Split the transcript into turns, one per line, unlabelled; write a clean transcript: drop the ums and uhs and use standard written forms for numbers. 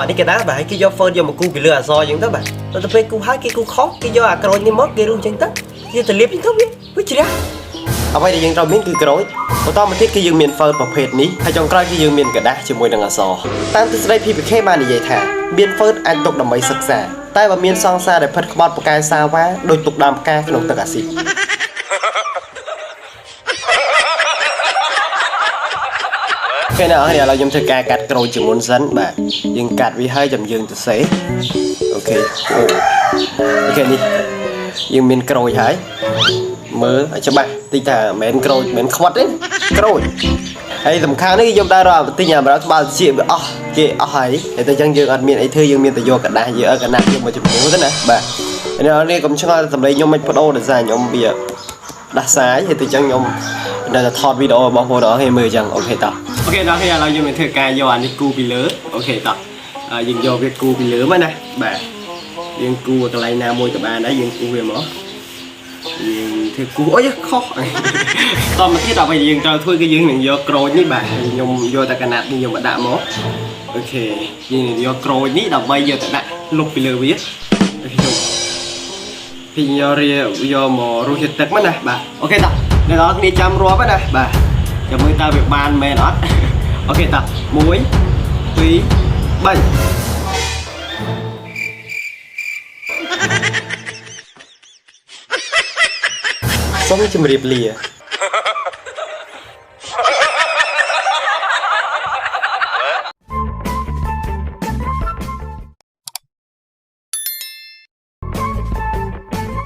នេះគេដែរបាទគេយក phone យកមកគូពីលើអសអញ្ចឹងទៅបាទទៅពេលគូហើយគេគូខុសគេយកអាក្រូចនេះមកគេរុះអញ្ចឹងទៅគេទៅលាបអញ្ចឹងទៅវាជ្រះអ្វីដែលយើងត្រូវមានគឺក្រូចបន្តមកទៀតគឺយើងមាន phone ប្រភេទនេះហើយចុងក្រោយគឺយើងមានกระดาษជាមួយនឹងអសតាមទស្សនវិជ្ជា PPK បាននិយាយថាមាន phone អាចទុកដើម្បីសិក្សាតែបើមានសង្សារដែលផិតក្បត់ផ្កាយសាវ៉ាដោយទុកដើមផ្កាក្នុងទឹកអាស៊ីតពេលនេះឥឡូវខ្ញុំធ្វើការកាត់ក្រូចជាមុនសិនបាទយើងកាត់វាហើយចាំយើងទៅសេអូខេនេះយើងមានក្រូចហើយមើលឲ្យច្បាស់តិចថាមិនមែនក្រូចមិនមែនខ្វាត់ទេក្រូចហើយសំខាន់នេះខ្ញុំដើររកទិញអាម្ដងត្បាល់ជាវាអស់គេអស់ហើយតែអញ្ចឹងយើងអត់មានអីធ្វើយើងមានតែយកกระดาษយកកណាត់យកមកជំនួសទៅណាបាទនេះកុំឆ្ងល់សម្លេងខ្ញុំមិនបដូរដោយសារខ្ញុំវាដាស់សាយហើយទៅអញ្ចឹងខ្ញុំនៅតែថតវីដេអូរបស់បងប្អូនឲ្យមើលអញ្ចឹងអូខេតោះអូខេដល់ហើយឥឡូវយើងនឹងធ្វើការយកអានេះគូពីលើអូខេតោះយើងយកវាគូពីលើមកណាបាទយើងគូកន្លែងណាមួយក៏បានដែរយើងគូវាមកយើងធ្វើគូអុយខុសតមកទៀតដល់ពេលយើងត្រូវធ្វើគឺយើងនឹងយកក្រូចនេះបាទខ្ញុំយកតែកណាត់នេះយកមកដាក់មកអូខេយើងនឹងយកក្រូចនេះដើម្បីយកទៅដាក់លុបពីលើវាអូខេពីយកមករស់ជាតិទឹកមកណាបាទអូខេតោះអ្នកនរគ្នាចាំរាប់ណាបាទចាំមើលតើវាបានមែនអត់អូខេតោះ1 2 3សូមជម្រាបលា